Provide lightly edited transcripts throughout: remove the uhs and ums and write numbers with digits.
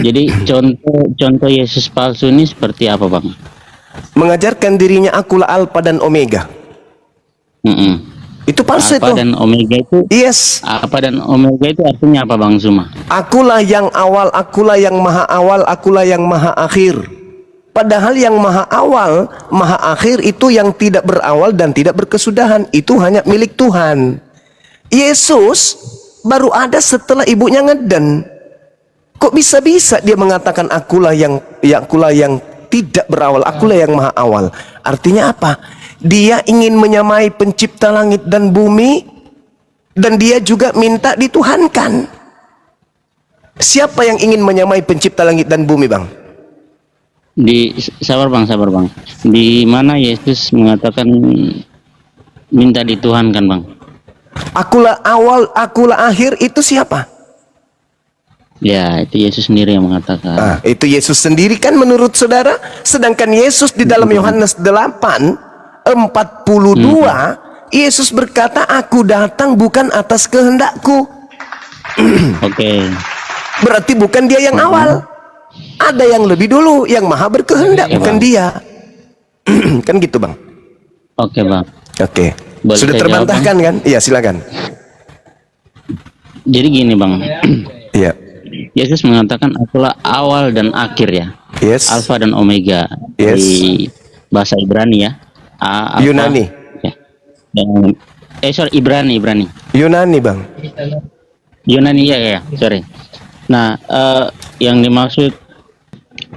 Jadi contoh Yesus palsu ini seperti apa, Bang? Mengajarkan dirinya akulah Alfa dan Omega. Itu palsu. Alfa itu. dan Omega itu. Yes. Alfa dan Omega itu artinya apa, Bang Zuma? Akulah yang awal, akulah yang maha awal, akulah yang maha akhir. Padahal yang maha awal, maha akhir itu yang tidak berawal dan tidak berkesudahan. Itu hanya milik Tuhan. Yesus baru ada setelah ibunya ngeden. Kok bisa-bisa dia mengatakan akulah yang tidak berawal, akulah yang maha awal. Artinya apa? Dia ingin menyamai pencipta langit dan bumi, dan dia juga minta dituhankan. Siapa yang ingin menyamai pencipta langit dan bumi, Bang? Sabar bang. Di mana Yesus mengatakan minta dituhankan, Bang? Akulah awal, akulah akhir, itu siapa? Ya, itu Yesus sendiri yang mengatakan. Itu Yesus sendiri kan menurut saudara. Sedangkan Yesus di dalam Yohanes 8:42, Yesus berkata, aku datang bukan atas kehendakku. Oke. Berarti bukan dia yang awal. Ada yang lebih dulu, yang maha berkehendak, bukan dia. Kan gitu, Bang. Oke, Bang. Oke. Boleh Sudah saya terbantahkan jawab, kan? Iya, silakan. Jadi gini, Bang. Iya. Yesus mengatakan akulah awal dan akhir ya. Yes. Alfa dan Omega. Yes. Di bahasa Ibrani ya. Alpha, Yunani. Ya. Dan Ibrani. Yunani, Bang. Yunani ya, sorry. Nah, yang dimaksud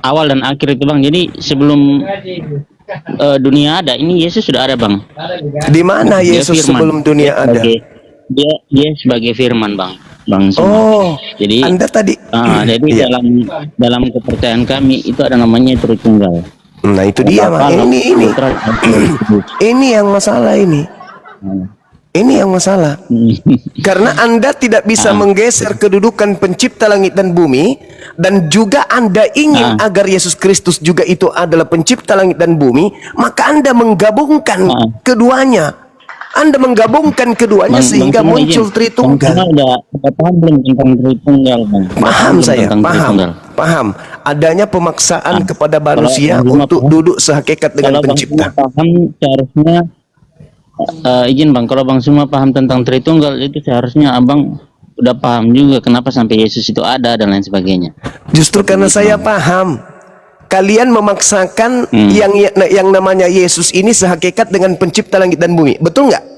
awal dan akhir itu, Bang. Jadi sebelum dunia ada, ini Yesus sudah ada, Bang. Di mana Yesus sebelum dunia ada? Dia sebagai firman, Bang. Oh, jadi Anda tadi. Jadi Iya. dalam kepercayaan kami itu ada namanya Tritunggal. Nah, itu dia, Bang. Ini yang masalah ini. Ini yang masalah. Karena Anda tidak bisa menggeser kedudukan pencipta langit dan bumi, dan juga Anda ingin agar Yesus Kristus juga itu adalah pencipta langit dan bumi, maka Anda menggabungkan keduanya. Anda menggabungkan keduanya sehingga muncul Tritunggal. Udah paham belum tentang Tritunggal, Bang? Paham saya, paham. Adanya pemaksaan kepada manusia untuk duduk sehakikat dengan pencipta. Kalau Bang paham, seharusnya izin, Bang, kalau Bang semua paham tentang Tritunggal itu seharusnya Abang udah paham juga kenapa sampai Yesus itu ada dan lain sebagainya. Justru karena saya paham, kalian memaksakan yang namanya Yesus ini sehakikat dengan pencipta langit dan bumi. Betul nggak?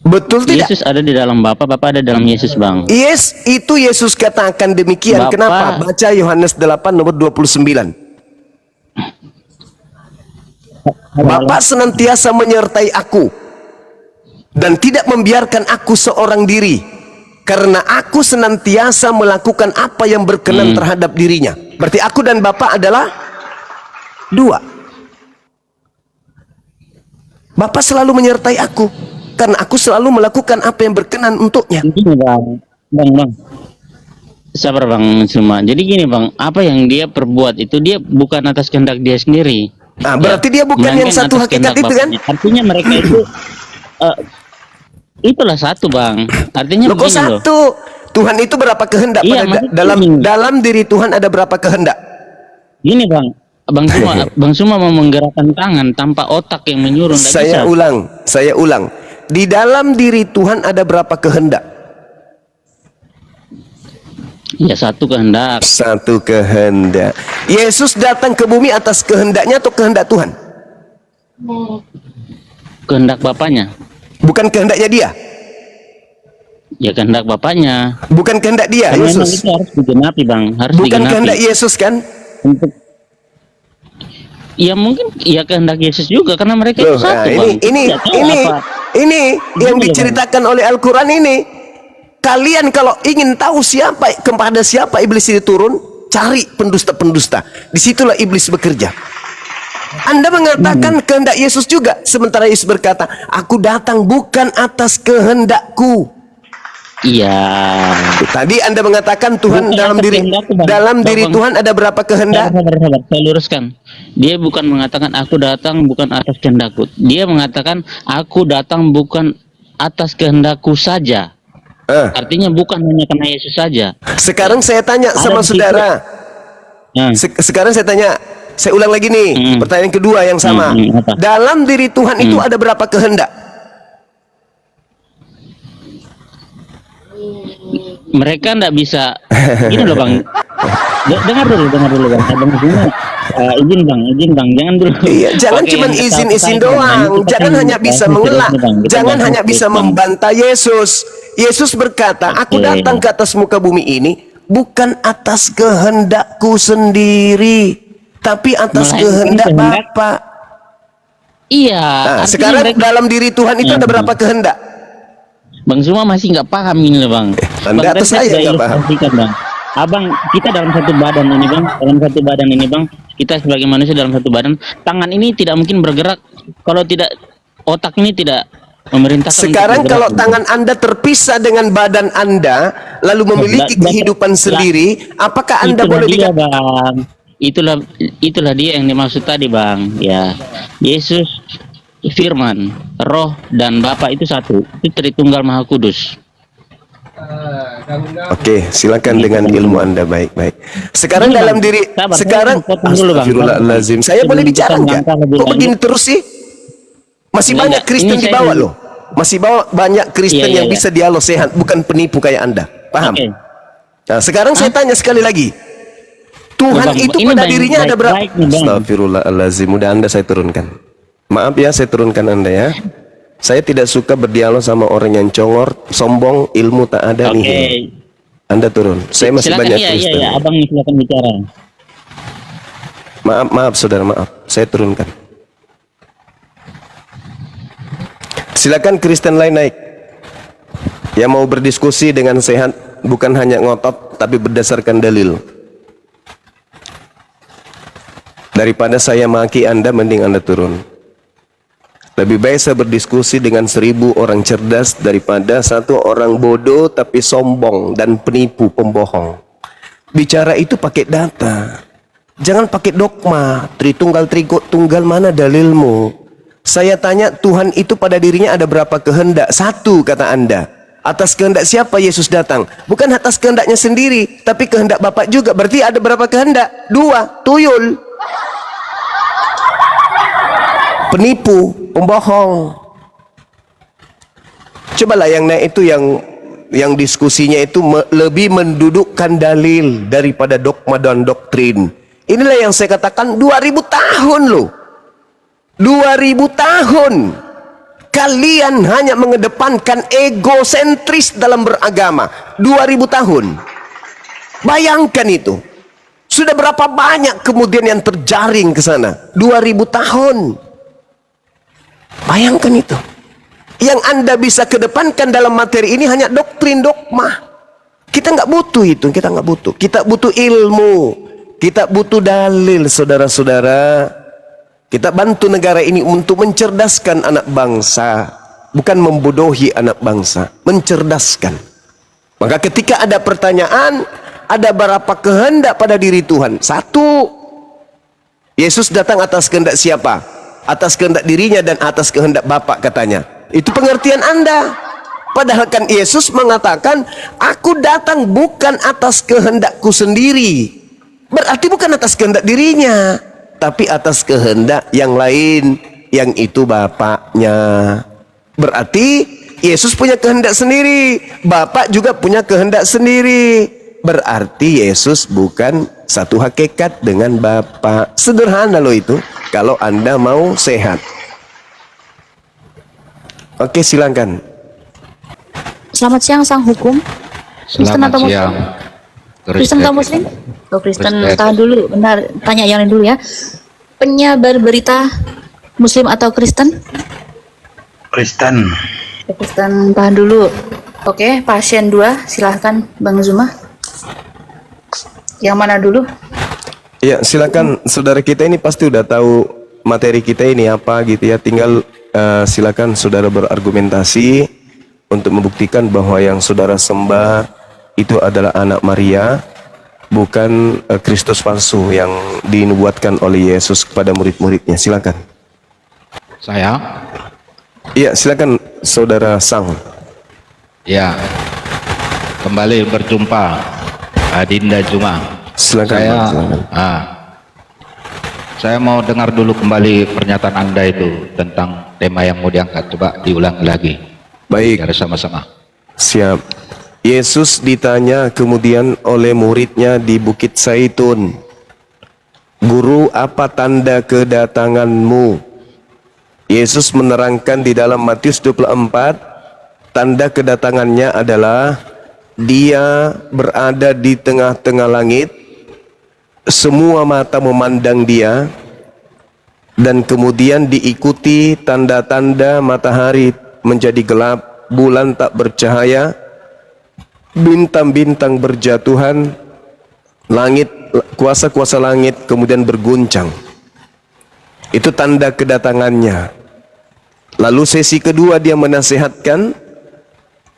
Betul tidak? Yesus ada di dalam Bapa ada dalam Yesus, Bang. Yes, itu Yesus katakan demikian. Kenapa? Baca Yohanes 8 nomor 29. Bapa senantiasa menyertai aku dan tidak membiarkan aku seorang diri, karena aku senantiasa melakukan apa yang berkenan terhadap dirinya. Berarti aku dan Bapa adalah dua. Bapa selalu menyertai aku karena aku selalu melakukan apa yang berkenan untuknya. Gini, Bang. Sabar, Bang semua. Jadi gini, Bang, apa yang dia perbuat itu dia bukan atas kehendak dia sendiri. Berarti dia bukan yang satu hakikat itu kan? Artinya mereka itu itulah satu, Bang. Artinya kok satu? Tuhan itu berapa kehendak? Iya, dalam diri Tuhan ada berapa kehendak? Gini, Bang Suma mau menggerakkan tangan tanpa otak yang menyuruh. Saya ulang. Di dalam diri Tuhan ada berapa kehendak? Ya, satu kehendak. Satu kehendak. Yesus datang ke bumi atas kehendaknya atau kehendak Tuhan? Kehendak Bapaknya. Bukan kehendaknya dia? Ya, kehendak Bapaknya. Bukan kehendak dia, Karena Yesus. itu harus digenapi, Bang. Bukan kehendak Yesus kan? Ya mungkin ya kehendak Yesus juga karena mereka itu satu, Bang. Ini yang diceritakan oleh Al-Quran ini. Kalian kalau ingin tahu kepada siapa iblis ini turun, cari pendusta-pendusta. Disitulah iblis bekerja. Anda mengatakan kehendak Yesus juga, sementara Yesus berkata, aku datang bukan atas kehendakku. Iya. Tadi Anda mengatakan Tuhan dalam diri Tuhan ada berapa kehendak? Sabar. Saya luruskan. Dia bukan mengatakan aku datang bukan atas kehendakku. Dia mengatakan aku datang bukan atas kehendakku saja. Artinya bukan hanya karena Yesus saja. Sekarang saya tanya Ada sama di situ. saudara. Nah, Sekarang saya tanya, saya ulang lagi nih, pertanyaan kedua yang sama. apa? Dalam diri Tuhan itu ada berapa kehendak? Mereka nggak bisa gini loh bang. Dengar dulu bang. Abang semua izin bang, jangan dulu. Iya, jangan Oke, cuman yang izin-izin kita doang. kita Jangan kan hanya bisa bahas mengelak. serius nih, Bang. Kita Jangan bahas hanya serius, bisa Bang. membantah Yesus. Yesus berkata, aku Oke. datang ke atas muka bumi ini bukan atas kehendakku sendiri, tapi atas Melainkan kehendak kehendak- Bapa. Iya. Nah, artinya sekarang mereka- dalam diri Tuhan itu ada berapa kehendak? Bang Zuma masih nggak paham ini loh bang. Anda atau Bang, tadi saya sudah nggak paham? ilustrasikan, bang. Abang, kita dalam satu badan ini bang, kita sebagai manusia dalam satu badan, tangan ini tidak mungkin bergerak kalau tidak otak ini tidak memerintahkan. Sekarang untuk kalau bergerak, tangan Anda terpisah dengan badan Anda, lalu memiliki kehidupan sendiri, apakah Anda itulah boleh dia, dikatakan? bang. Itulah dia yang dimaksud tadi bang. Ya, Yesus, Firman, Roh dan Bapa itu satu. Itu Tritunggal Maha Kudus. Oke, silakan dengan ilmu Anda baik-baik. Sekarang Ini, dalam Bang. diri, Sabar, sekarang saya potong dulu, Bang. Astagfirullahaladzim. Saya Sebelum boleh kita bicara nggak? melangkah lebih Kok lanjut. begini terus sih? Masih Enggak, banyak Kristen ini di saya bawah dulu. loh. Masih banyak Kristen Iya, yang iya. bisa dialog sehat, bukan penipu kayak Anda. Paham? Oke. Nah, sekarang saya tanya sekali lagi. Tuhan Bang, itu ini pada baik- dirinya ada berapa? baik-baik nih, Bang. Astagfirullahaladzim. Udah Anda saya turunkan. Maaf ya, saya turunkan Anda ya. Saya tidak suka berdialog sama orang yang congor, sombong, ilmu tak ada Oke. nih. Anda turun. Saya masih Silakan, banyak iya, Kristen. iya, Abang silakan bicara. Maaf saudara, maaf. Saya turunkan. Silakan Kristen lain naik. Yang mau berdiskusi dengan sehat, bukan hanya ngotot, tapi berdasarkan dalil. Daripada saya maki Anda, mending Anda turun. Lebih baik saya berdiskusi dengan 1000 orang cerdas daripada satu orang bodoh tapi sombong dan penipu, pembohong. Bicara itu pakai data. Jangan pakai dogma. Tritunggal mana dalilmu? Saya tanya, Tuhan itu pada dirinya ada berapa kehendak? Satu, kata Anda. Atas kehendak siapa Yesus datang? Bukan atas kehendaknya sendiri, tapi kehendak Bapa juga. Berarti ada berapa kehendak? 2, tuyul. Penipu, pembohong. Cobalah yang naik itu yang diskusinya itu lebih mendudukkan dalil daripada dogma dan doktrin. Inilah yang saya katakan 2000 tahun loh. 2000 tahun. Kalian hanya mengedepankan egosentris dalam beragama. 2000 tahun. Bayangkan itu. Sudah berapa banyak kemudian yang terjaring ke sana? 2000 tahun. Bayangkan itu. Yang Anda bisa kedepankan dalam materi ini hanya doktrin, dogma. Kita nggak butuh itu, kita nggak butuh. Kita butuh ilmu, kita butuh dalil, saudara-saudara. Kita bantu negara ini untuk mencerdaskan anak bangsa, bukan membodohi anak bangsa, mencerdaskan. Maka ketika ada pertanyaan, ada berapa kehendak pada diri Tuhan? Satu, Yesus datang atas kehendak siapa? Atas kehendak dirinya dan atas kehendak Bapa katanya. Itu pengertian Anda. Padahal kan Yesus mengatakan, aku datang bukan atas kehendakku sendiri. Berarti bukan atas kehendak dirinya, tapi atas kehendak yang lain, yang itu Bapaknya. Berarti Yesus punya kehendak sendiri, Bapa juga punya kehendak sendiri. Berarti Yesus bukan satu hakikat dengan Bapa. Sederhana loh itu, kalau Anda mau sehat. Oke, silakan. Selamat siang sang hukum. Kristen Selamat atau Muslim? siang. Kristen atau Muslim? Oh, Kristen. Kristen. Tahan dulu, bentar. Tanya yang lain dulu ya. Penyebar berita Muslim atau Kristen? Kristen. Kristen, tahan dulu. Oke, pasien 2, silahkan Bang Zuma. Yang mana dulu? Ya, silakan. Saudara kita ini pasti udah tahu materi kita ini apa gitu ya. Tinggal silakan saudara berargumentasi untuk membuktikan bahwa yang saudara sembah itu adalah anak Maria, bukan Kristus palsu yang dinubuatkan oleh Yesus kepada murid-muridnya. Silakan. Saya? Iya, silakan saudara Sang. Ya. kembali berjumpa Adinda Juma. Silakan, Saya Bang, silakan. Saya mau dengar dulu kembali pernyataan Anda itu tentang tema yang mau diangkat. Coba diulangi lagi. Baik, Biar sama-sama. siap. Yesus ditanya kemudian oleh muridnya di Bukit Zaitun, "Guru, apa tanda kedatanganmu?" Yesus menerangkan di dalam Matius 24, tanda kedatangannya adalah dia berada di tengah-tengah langit, semua mata memandang dia, dan kemudian diikuti tanda-tanda matahari menjadi gelap, bulan tak bercahaya, bintang-bintang berjatuhan, langit, kuasa-kuasa langit kemudian berguncang. Itu tanda kedatangannya. Lalu sesi kedua dia menasihatkan,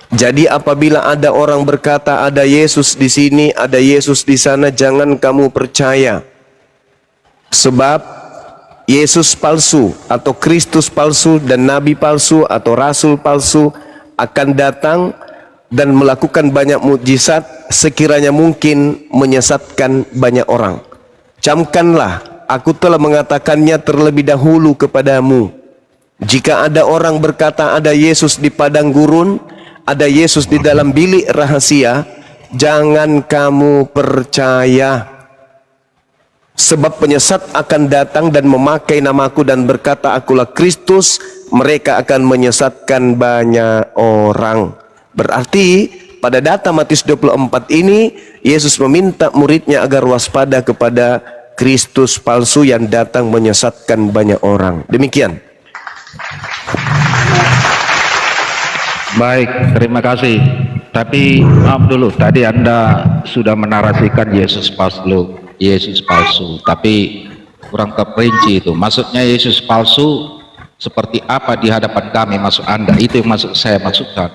jadi apabila ada orang berkata ada Yesus di sini, ada Yesus di sana, jangan kamu percaya. Sebab Yesus palsu atau Kristus palsu dan nabi palsu atau rasul palsu akan datang dan melakukan banyak mukjizat sekiranya mungkin menyesatkan banyak orang. Camkanlah, aku telah mengatakannya terlebih dahulu kepadamu. Jika ada orang berkata ada Yesus di padang gurun, ada Yesus di dalam bilik rahasia, jangan kamu percaya. Sebab penyesat akan datang dan memakai namaku dan berkata akulah Kristus, mereka akan menyesatkan banyak orang. Berarti pada data Matius 24 ini, Yesus meminta muridnya agar waspada kepada Kristus palsu yang datang menyesatkan banyak orang. Demikian. Baik, terima kasih. Tapi maaf dulu, tadi Anda sudah menarasikan Yesus palsu, tapi kurang terperinci itu. Maksudnya Yesus palsu seperti apa di hadapan kami, maksud Anda? Itu yang saya maksudkan.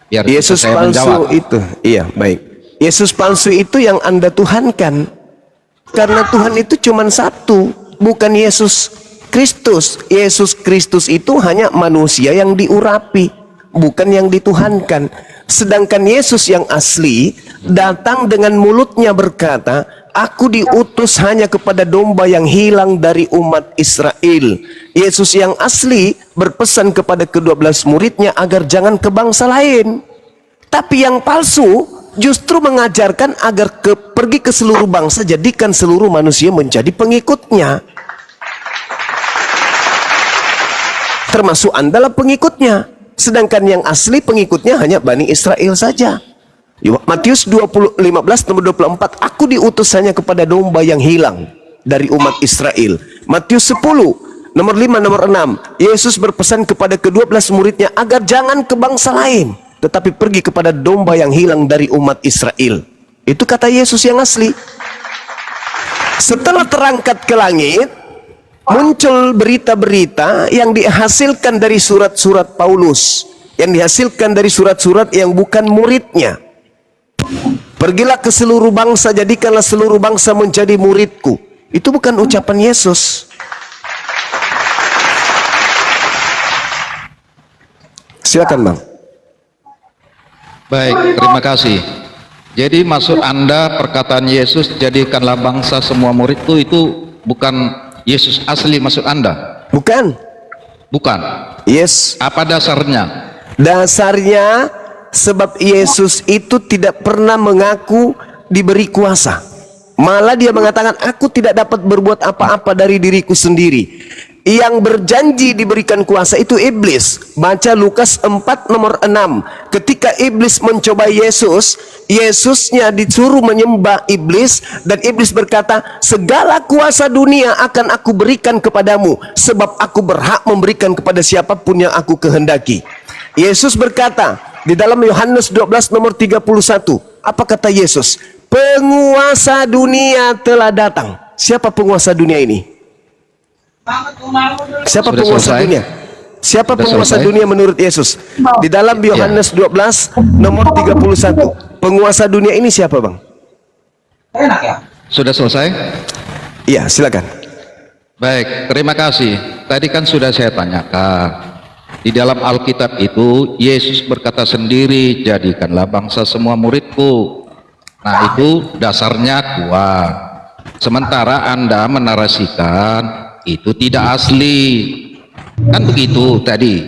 Biar Yesus saya palsu menjawab. itu, iya baik. Yesus palsu itu yang Anda tuhankan. Karena Tuhan itu cuma satu, bukan Yesus Kristus. Yesus Kristus itu hanya manusia yang diurapi, bukan yang dituhankan. Sedangkan Yesus yang asli datang dengan mulutnya berkata, aku diutus hanya kepada domba yang hilang dari umat Israel. Yesus yang asli berpesan kepada ke-12 muridnya agar jangan ke bangsa lain. Tapi yang palsu justru mengajarkan agar pergi ke seluruh bangsa, jadikan seluruh manusia menjadi pengikutnya. Termasuk Anda lah pengikutnya. Sedangkan yang asli pengikutnya hanya Bani Israel saja. Matius 15 nomor 24, aku diutus hanya kepada domba yang hilang dari umat Israel. Matius 10 nomor 5 nomor 6, Yesus berpesan kepada ke-12 muridnya agar jangan ke bangsa lain, tetapi pergi kepada domba yang hilang dari umat Israel. Itu kata Yesus yang asli. Setelah terangkat ke langit, muncul berita-berita yang dihasilkan dari surat-surat Paulus, yang dihasilkan dari surat-surat yang bukan muridnya. Pergilah ke seluruh bangsa, jadikanlah seluruh bangsa menjadi muridku. Itu bukan ucapan Yesus. Silakan Bang. Baik, terima kasih. Jadi maksud Anda perkataan Yesus jadikanlah bangsa semua muridku itu bukan Yesus asli maksud Anda? Bukan. Bukan. Yes. Apa dasarnya? Dasarnya sebab Yesus itu tidak pernah mengaku diberi kuasa. Malah dia mengatakan, aku tidak dapat berbuat apa-apa dari diriku sendiri. Yang berjanji diberikan kuasa itu iblis. Baca Lukas 4 nomor 6. Ketika iblis mencoba Yesus, Yesusnya disuruh menyembah iblis, dan iblis berkata, segala kuasa dunia akan aku berikan kepadamu, sebab aku berhak memberikan kepada siapapun yang aku kehendaki. Yesus berkata di dalam Yohanes 12 nomor 31, apa kata Yesus? Penguasa dunia telah datang. Siapa penguasa dunia ini? Siapa Sudah penguasa selesai? dunia? Siapa Sudah penguasa selesai? dunia menurut Yesus? Di dalam Yohanes 12 nomor 31. Penguasa dunia ini siapa Bang? Sudah selesai? Iya silakan. Baik, terima kasih. Tadi kan sudah saya tanyakan. Di dalam Alkitab itu Yesus berkata sendiri, jadikanlah bangsa semua muridku. Nah, itu dasarnya kuat. Sementara Anda menarasikan itu tidak asli. Kan begitu tadi.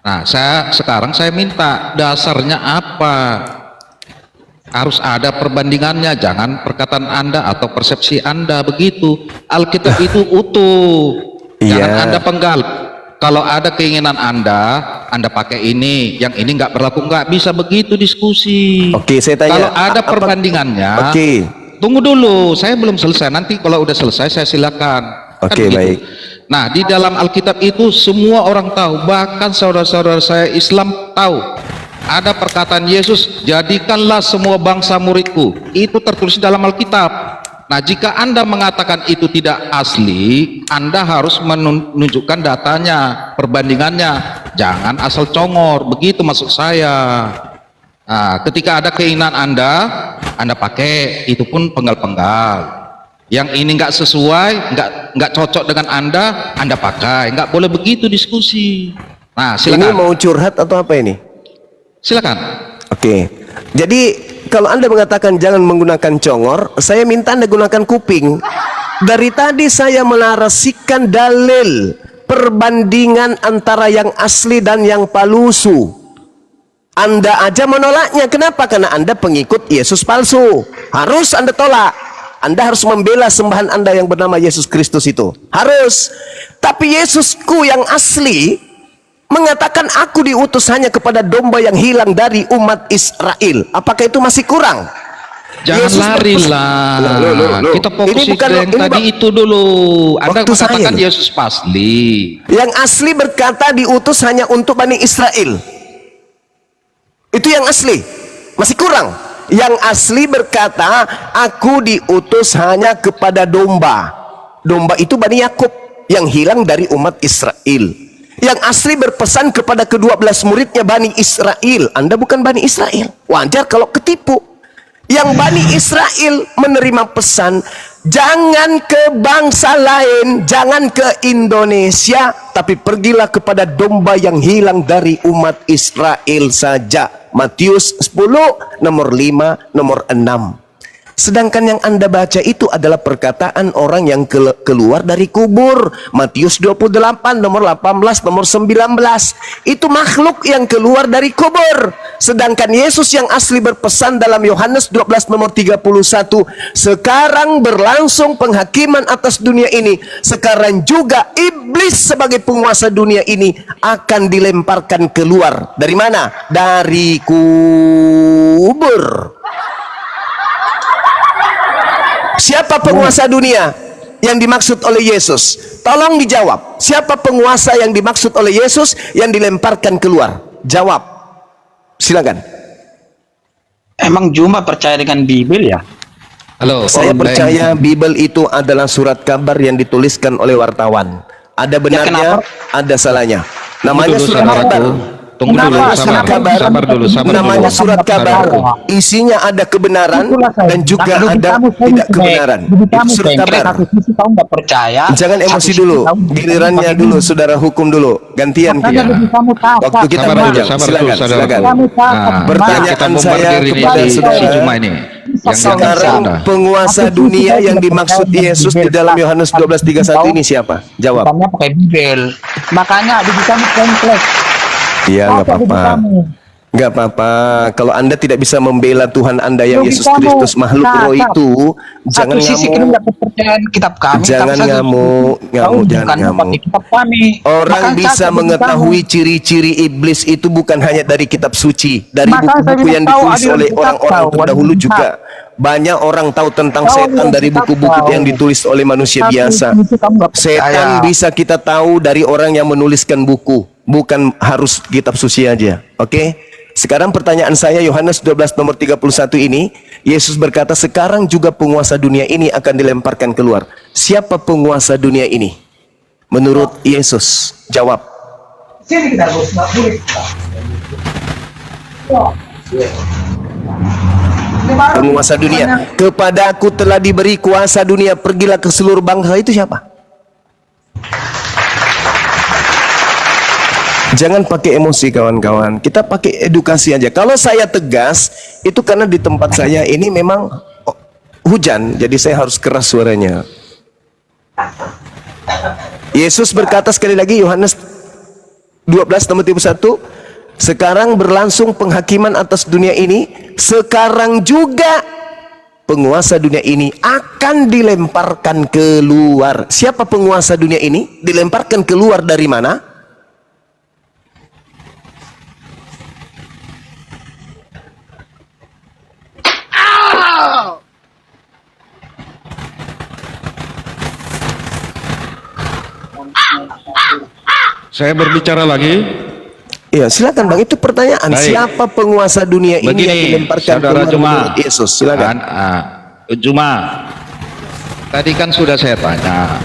Nah, sekarang saya minta dasarnya apa? Harus ada perbandingannya, jangan perkataan Anda atau persepsi Anda begitu. Alkitab itu utuh. Jangan Iya. Anda penggal. Kalau ada keinginan Anda pakai ini, yang ini nggak berlaku, nggak bisa begitu diskusi. Oke, saya tanya. Kalau ada perbandingannya, Oke. tunggu dulu, saya belum selesai. Nanti kalau udah selesai saya silakan. Kan Oke, begitu. baik. Nah, di dalam Alkitab itu semua orang tahu, bahkan saudara-saudara saya Islam tahu. Ada perkataan Yesus, jadikanlah semua bangsa muridku. Itu tertulis dalam Alkitab. Nah, jika Anda mengatakan itu tidak asli, Anda harus menunjukkan datanya, perbandingannya. Jangan asal congor, begitu maksud saya. Nah, ketika ada keinginan Anda pakai, itu pun penggal-penggal. Yang ini nggak sesuai, nggak cocok dengan Anda pakai. Nggak boleh begitu diskusi. Nah, Ini silakan. mau curhat atau apa ini? Silakan. Oke. Jadi kalau Anda mengatakan jangan menggunakan congor, saya minta Anda gunakan kuping. Dari tadi saya menarasikan dalil perbandingan antara yang asli dan yang palsu. Anda aja menolaknya. Kenapa? Karena Anda pengikut Yesus palsu. Harus Anda tolak. Anda harus membela sembahan Anda yang bernama Yesus Kristus itu. Harus. Tapi Yesusku yang asli mengatakan aku diutus hanya kepada domba yang hilang dari umat Israel. Apakah itu masih kurang? Jangan Yesus lari berpesan- lah. Loh. Kita fokus Ini bukan- yang ini tadi bak- itu dulu. Anda Waktu mengatakan saya. Yesus pasli. Yang asli berkata diutus hanya untuk Bani Israel. Itu yang asli. Masih kurang. Yang asli berkata aku diutus hanya kepada domba. Domba itu Bani Yakub yang hilang dari umat Israel. Yang asli berpesan kepada ke-12 muridnya Bani Israel. Anda bukan Bani Israel. Wajar kalau ketipu. Yang Bani Israel menerima pesan, jangan ke bangsa lain, jangan ke Indonesia, tapi pergilah kepada domba yang hilang dari umat Israel saja. Matius 10, nomor 5, nomor 6. Sedangkan yang Anda baca itu adalah perkataan orang yang keluar dari kubur. Matius 28, nomor 18, nomor 19. Itu makhluk yang keluar dari kubur. Sedangkan Yesus yang asli berpesan dalam Yohanes 12, nomor 31. Sekarang berlangsung penghakiman atas dunia ini. Sekarang juga iblis sebagai penguasa dunia ini akan dilemparkan keluar. Dari mana? Dari kubur. Siapa penguasa dunia yang dimaksud oleh Yesus? Tolong dijawab. Siapa penguasa yang dimaksud oleh Yesus yang dilemparkan keluar? Jawab. Silakan. Emang Juma percaya dengan Bible ya? Halo. Saya Om Beng. percaya Bible itu adalah surat kabar yang dituliskan oleh wartawan. Ada benarnya, ada salahnya. Namanya Tunggu dulu, surat saudaraku. kabar. Tunggu dulu, Namanya sabar. surat kabar. Sabar dulu, sabar Namanya dulu. surat kabar. Isinya ada kebenaran dan juga ada tidak kebenaran. Itu surat kabar. Satu sisi kamu nggak percaya. Jangan emosi satu sisi dulu, kamu gilirannya pakai dulu, Bible. saudara hukum dulu, gantian Makanya kita. lebih kamu tahu. Waktu kita Sabar dulu, panjang. sabar dulu, Silakan, saudara. silakan. Nah, Pertanyaan kita saya bombardir ini kepada si saudara. Juma ini. Yang Sekarang Anda. penguasa dunia yang dimaksud Yesus di dalam Yohanes 12:31 ini siapa? Jawab. Bukannya pakai Bible. Makanya di kamu kompleks. Iya, nggak Apa bagi apa-apa. kamu? Nggak apa-apa. Kalau Anda tidak bisa membela Tuhan Anda yang Bagi Yesus kamu, Kristus makhluk roh cakap. itu, jangan Satu sisi kita ngamuk. nggak kepercayaan kitab kami. Jangan tapi satu ngamuk, sisi ngamuk, kamu jangan bukan ngamuk. pakai kitab kami. Orang Makanya bisa cakap bagi mengetahui kamu. ciri-ciri iblis itu bukan hanya dari kitab suci, dari Maka saya buku-buku yang bilang tahu ditulis ada oleh kitab orang-orang tahu, terdahulu ada juga. Banyak orang tahu tentang Tahu setan ada dari kitab buku-buku tahu. yang ditulis oleh manusia Satu biasa. sisi kamu nggak Setan percaya. bisa kita tahu dari orang yang menuliskan buku, bukan harus kitab suci aja. Oke? Sekarang pertanyaan saya Yohanes 12 nomor 31 ini, Yesus berkata sekarang juga penguasa dunia ini akan dilemparkan keluar. Siapa penguasa dunia ini? Menurut Yesus, jawab. Penguasa dunia. Kepada aku telah diberi kuasa dunia, pergilah ke seluruh bangsa. Itu siapa? Jangan pakai emosi kawan-kawan. Kita pakai edukasi aja. Kalau saya tegas, itu karena di tempat saya ini memang hujan, jadi saya harus keras suaranya. Yesus berkata sekali lagi, Yohanes 12 nomor 31, sekarang berlangsung penghakiman atas dunia ini, sekarang juga penguasa dunia ini akan dilemparkan keluar. Siapa penguasa dunia ini? Dilemparkan keluar dari mana? Saya berbicara lagi. Ya, silakan Bang. Itu pertanyaan. Baik. Siapa penguasa dunia ini Begini, yang dilemparkan Saudara keluar Juma. menurut Yesus? Silakan. Juma, tadi kan sudah saya tanya.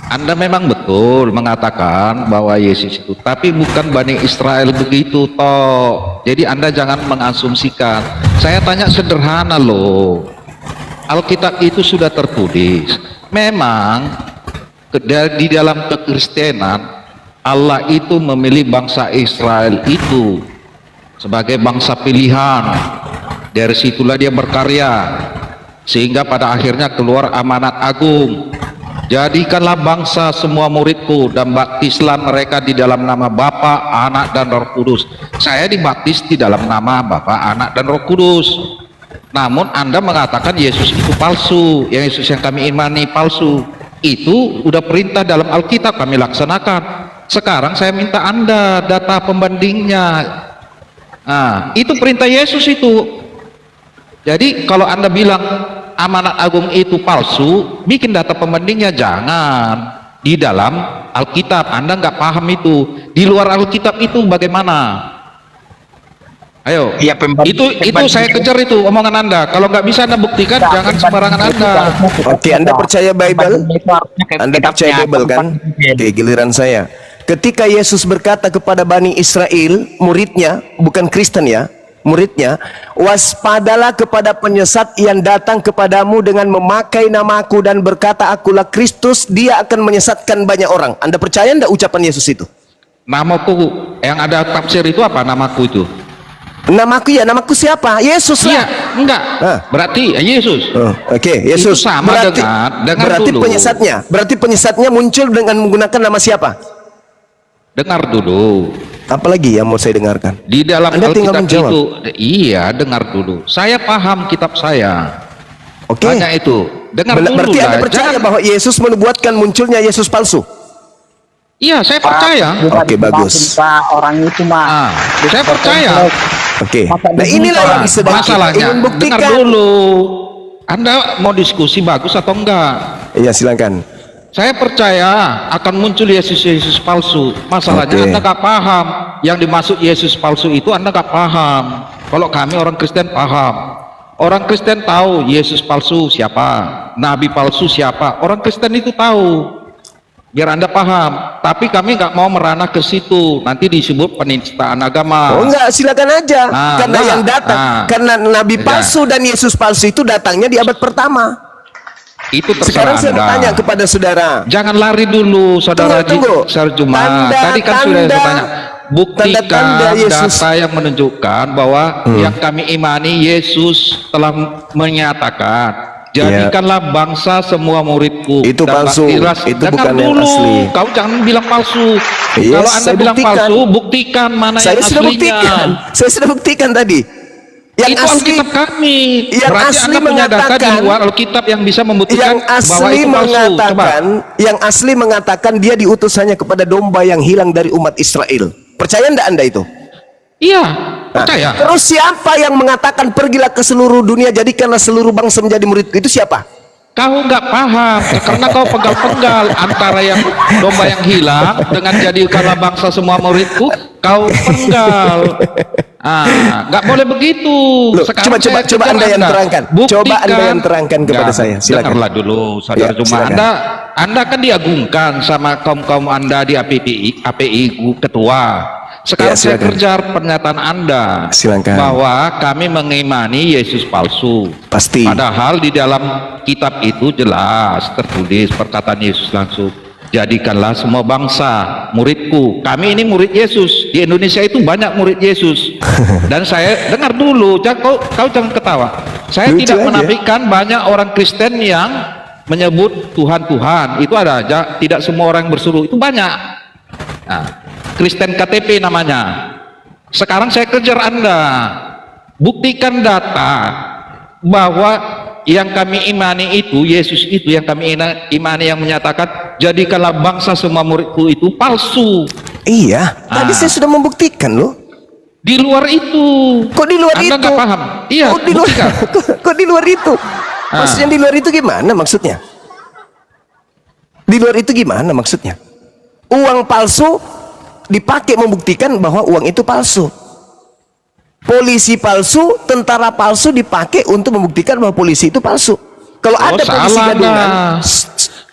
Anda memang betul mengatakan bahwa Yesus itu, tapi bukan Bani Israel begitu toh. Jadi Anda jangan mengasumsikan. Saya tanya sederhana loh. Alkitab itu sudah tertulis. Memang di dalam kekristenan Allah itu memilih bangsa Israel itu sebagai bangsa pilihan. Dari situlah dia berkarya sehingga pada akhirnya keluar amanat agung. Jadikanlah bangsa semua muridku dan baptislah mereka di dalam nama Bapa, Anak dan Roh Kudus. Saya dibaptis di dalam nama Bapa, Anak dan Roh Kudus. Namun Anda mengatakan Yesus itu palsu, yang Yesus yang kami imani palsu. Itu udah perintah dalam Alkitab, kami laksanakan. Sekarang saya minta Anda data pembandingnya. Nah, itu perintah Yesus itu. Jadi kalau Anda bilang amanat agung itu palsu, bikin data pembandingnya. Jangan di dalam Alkitab. Anda nggak paham itu. Di luar Alkitab itu bagaimana? Ayo, Ya, itu saya kejar itu omongan Anda. Kalau nggak bisa Anda buktikan, jangan sembarangan Anda. Oke, Anda percaya Bible? Anda percaya Bible kan? Oke, giliran saya. Ketika Yesus berkata kepada Bani Israel, muridnya, bukan Kristen ya, muridnya, waspadalah kepada penyesat yang datang kepadamu dengan memakai namaku dan berkata akulah Kristus, dia akan menyesatkan banyak orang. Anda percaya enggak ucapan Yesus itu? Namaku, yang ada tafsir itu apa namaku itu? Namaku ya, namaku siapa? Yesus Iya, lah. enggak. Berarti Yesus. Oke, Yesus. Itu sama dengan berarti dulu. penyesatnya muncul dengan menggunakan nama siapa? Dengar dulu. Apalagi yang mau saya dengarkan? Di dalam Anda tinggal Alkitab menjawab. itu, iya, dengar dulu. Saya paham kitab saya. Oke. Hanya itu. Dengar dulu Berarti Anda lah. percaya Jangan- bahwa Yesus menubuatkan munculnya Yesus palsu? Iya, saya percaya. Oke, bagus. Orang itu mah. Saya percaya. Oke. Nah, inilah yang sedang kita Masalahnya, ingin dengar buktikan. dulu. Anda mau diskusi bagus atau enggak? Iya, silakan. Saya percaya akan muncul Yesus palsu. Masalahnya Oke. Anda nggak paham. Yang dimaksud Yesus palsu itu Anda nggak paham. Kalau kami orang Kristen paham. Orang Kristen tahu Yesus palsu siapa, Nabi palsu siapa. Orang Kristen itu tahu. Biar Anda paham. Tapi kami nggak mau merana ke situ. Nanti disebut penistaan agama. Oh enggak, silakan aja. Karena enggak. yang datang, karena Nabi Tidak. palsu dan Yesus palsu itu datangnya di abad pertama. Itu Sekarang terserah saya Anda. bertanya kepada saudara. Jangan lari dulu, saudara Tunggu. Sarjuma. Tanda- Tadi kan sudah saya tanda- tanya. Buktikan tanda-tanda Yesus. data yang menunjukkan bahwa yang kami imani Yesus telah menyatakan. Jadikanlah bangsa semua muridku. Itu dan palsu. baptilah. Itu Dengar bukan yang dulu. asli. Kau jangan bilang palsu. Yes, Kalau Anda saya bilang buktikan. palsu, buktikan mana Saya yang sudah aslinya. buktikan. Saya sudah buktikan tadi. Yang Itu asli, Alkitab kami. yang Berarti asli Anda punya data di mengatakan- luar Alkitab yang bisa membuktikan yang bahwa asli itu palsu. Coba. mengatakan, yang asli mengatakan dia diutus hanya kepada domba yang hilang dari umat Israel. Percaya enggak Anda itu? Iya, Nah, percaya. terus siapa yang mengatakan pergilah ke seluruh dunia jadikanlah seluruh bangsa menjadi murid? Itu siapa? Kau nggak paham karena kau penggal-penggal antara yang domba yang hilang dengan jadikanlah bangsa semua muridku. Kau penggal. Nggak boleh begitu. Loh, Sekarang coba saya kejar Anda yang terangkan. Coba Buktikan. Anda yang terangkan kepada saya. Silakan. Dengarlah dulu, saudara Ya, Juma. silakan. Anda kan diagungkan sama kaum Anda di API ketua. Sekarang Ya, saya silakan. kejar pernyataan Anda Silakan. bahwa kami mengimani Yesus palsu. Pasti. Padahal di dalam kitab itu jelas tertulis perkataan Yesus langsung. jadikanlah semua bangsa muridku. Kami ini murid Yesus. Di Indonesia itu banyak murid Yesus. Dan saya dengar dulu, kau jangan ketawa. Saya Lucu tidak aja. menafikan banyak orang Kristen yang menyebut Tuhan. Itu ada aja. Tidak semua orang berseru, itu banyak. Nah, Kristen KTP namanya. Sekarang saya kejar Anda, buktikan data bahwa yang kami imani itu, Yesus itu yang kami imani, yang menyatakan jadikanlah bangsa semua muridku, itu palsu. Iya, tadi saya sudah membuktikan loh. Di luar itu. Kok di luar Anda itu? nggak paham? Iya, Kok di luar, buktikan. kok di luar itu? Maksudnya di luar itu gimana maksudnya? Di luar itu gimana maksudnya? Uang palsu dipakai membuktikan bahwa uang itu palsu. Polisi palsu, tentara palsu dipakai untuk membuktikan bahwa polisi itu palsu. Kalau ada polisi salah gadungan, Anda.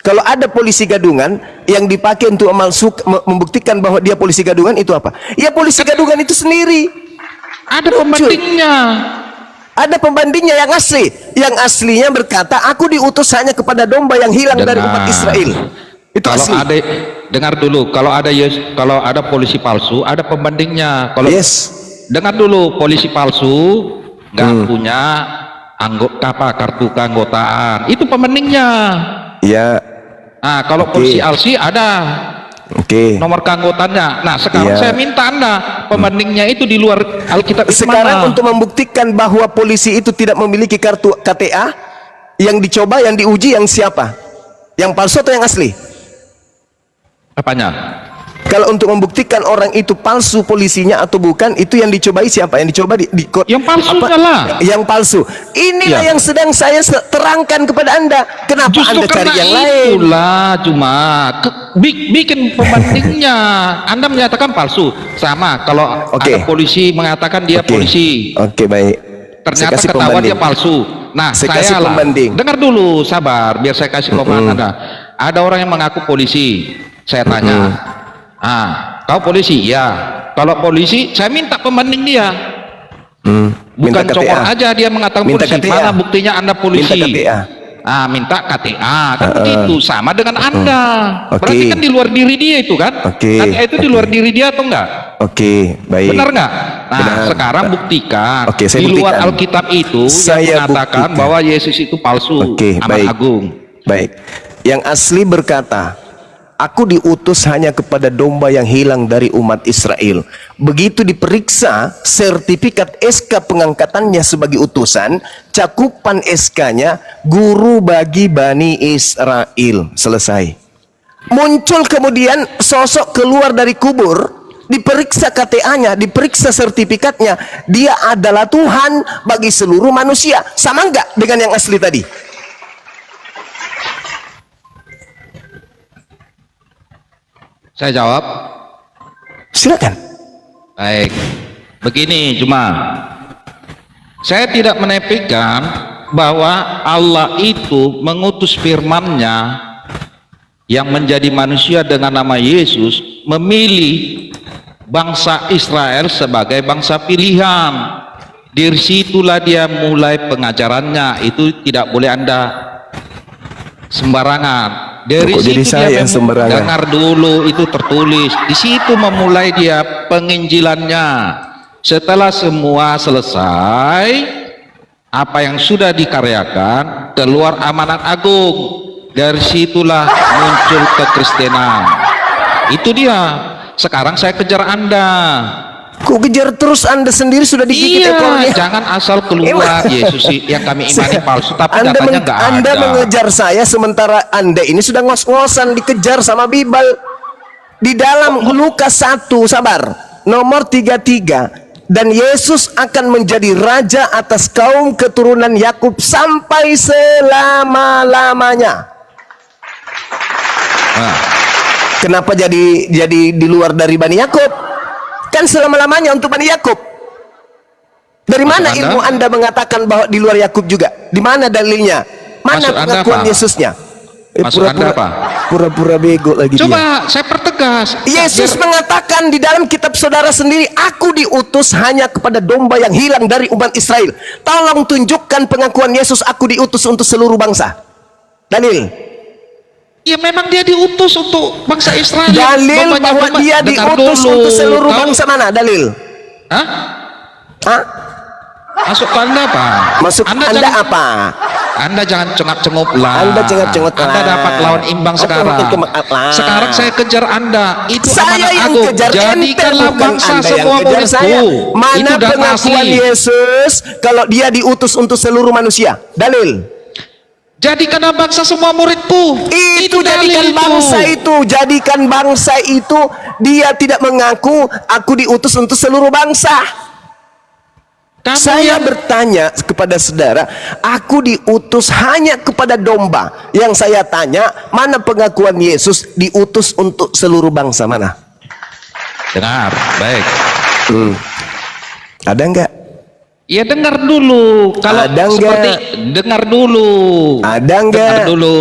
kalau ada polisi gadungan yang dipakai untuk membuktikan bahwa dia polisi gadungan, itu apa? Ya polisi gadungan itu sendiri. Ada Lucu. pembandingnya. Ada pembandingnya yang asli. Yang aslinya berkata, aku diutus hanya kepada domba yang hilang dari umat Israel. Itu Kalau asli. ada, dengar dulu, kalau ada polisi palsu, ada pembandingnya. Kalau Yes. dengar dulu, polisi palsu nggak punya kartu keanggotaan, itu pembandingnya. Ya, Nah, kalau Oke. polisi palsu ada oke. nomor keanggotaannya. Nah, sekarang Iya. saya minta Anda, pembandingnya itu di luar Alkitab itu Sekarang mana? untuk membuktikan bahwa polisi itu tidak memiliki kartu KTA, yang dicoba, yang diuji, yang siapa? Yang palsu atau yang asli? Apanya? Kalau untuk membuktikan orang itu palsu polisinya atau bukan, itu yang dicobai siapa? Yang dicoba Yang palsunya lah. Yang palsu. Inilah Ya. yang sedang saya terangkan kepada Anda. Kenapa Justru Anda cari karena yang lain? itulah cuma bikin pembandingnya. Anda menyatakan palsu, sama kalau Oke. ada polisi mengatakan dia Oke. polisi, Oke, baik. Saya ternyata kasih ketahuan pembanding. dia palsu. Nah, Saya kasih saya lah. pembanding. Dengar dulu, sabar, biar saya kasih pemahaman Anda. Ada orang yang mengaku polisi. Saya tanya, kau polisi? Ya. Kalau polisi, saya minta pembanding dia. Minta Bukan KTA. cokor aja dia mengatakan Minta polisi. KTA. Mana buktinya Anda polisi? Minta KTA. Minta KTA kan begitu, sama dengan Anda. Oke. Berarti kan di luar diri dia itu kan? Oke. KTA itu di luar diri dia atau enggak? Oke, baik. Benar nggak? Nah, Benar. sekarang buktikan. Oke, saya di luar buktikan. Alkitab itu Saya yang mengatakan buktikan. bahwa Yesus itu palsu, Oke, amat baik. agung. Baik. Yang asli berkata, aku diutus hanya kepada domba yang hilang dari umat Israel. Begitu diperiksa sertifikat SK pengangkatannya sebagai utusan, cakupan SK-nya guru bagi Bani Israel. Selesai. Muncul kemudian sosok keluar dari kubur, diperiksa KTA-nya, diperiksa sertifikatnya, dia adalah Tuhan bagi seluruh manusia. Sama enggak dengan yang asli tadi? Saya jawab, Silakan. baik. Begini cuma, saya tidak menafikan bahwa Allah itu mengutus firman-Nya yang menjadi manusia dengan nama Yesus, memilih bangsa Israel sebagai bangsa pilihan. Dari situlah dia mulai pengajarannya. Itu tidak boleh Anda sembarangan. Dari Kok jadi situ saya dia yang sembarangan? dengar dulu, itu tertulis. Di situ memulai dia penginjilannya. Setelah semua selesai, apa yang sudah dikaryakan, keluar amanat agung. Dari situlah muncul kekristenan. Itu dia. Sekarang saya kejar Anda. Kok kejar terus, Anda sendiri sudah digigit ekornya? Iya, jangan asal keluar Yesus yang kami imani palsu, tapi Anda, datanya nggak ada. Anda mengejar saya sementara Anda ini sudah ngos-ngosan dikejar sama Bibal. Di dalam Lukas 1, sabar, nomor 33, dan Yesus akan menjadi raja atas kaum keturunan Yakub sampai selama-lamanya. Nah, Kenapa jadi di luar dari Bani Yakub? Kan selama-lamanya untuk Bani Yakub. Dari mana Maksud ilmu Anda mengatakan bahwa di luar Yakub juga? Di mana dalilnya? Mana Maksud Anda pengakuan apa? Yesusnya? Maksud Anda apa? Pura-pura bego lagi dia. coba saya pertegas. Yesus Biar- mengatakan di dalam kitab saudara sendiri, aku diutus hanya kepada domba yang hilang dari umat Israel. Tolong tunjukkan pengakuan Yesus, aku diutus untuk seluruh bangsa. Dalil. Ya memang dia diutus untuk bangsa Israel. Dalil bahwa dia Dengar diutus dulu. untuk seluruh Kau- bangsa mana? Dalil? Hah? Hah? Masuk ke Anda apa? Masuk Anda jangan- apa? Anda jangan cengap-cengup lah. Anda cengat-cengut lah. Anda dapat lawan imbang Oke, sekarang. oke, maaf lah. Sekarang saya kejar Anda. Itu Saya amanat yang agung. kejar ente, Jadikanlah bukan bangsa Anda yang semua kejar muridku. saya. Mana Itu data pengakuan asli. Yesus kalau dia diutus untuk seluruh manusia? Dalil. Jadikanlah bangsa semua muridku. Itu jadikan dalil bangsa itu. Jadikan bangsa itu. Dia tidak mengaku aku diutus untuk seluruh bangsa. Kamu Saya yang- bertanya kepada saudara, aku diutus hanya kepada domba. Yang saya tanya, mana pengakuan Yesus diutus untuk seluruh bangsa? Mana? Dengar, baik. Ada enggak? Ya dengar dulu. Kalau Ada enggak? seperti dengar dulu. Ada enggak? Dengar dulu.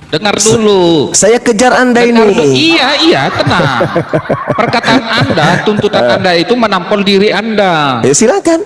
Dengar dulu. Saya kejar Anda Dengar dulu. ini. Iya, tenang. Perkataan Anda, tuntutan Anda itu menampol diri Anda. Ya silakan.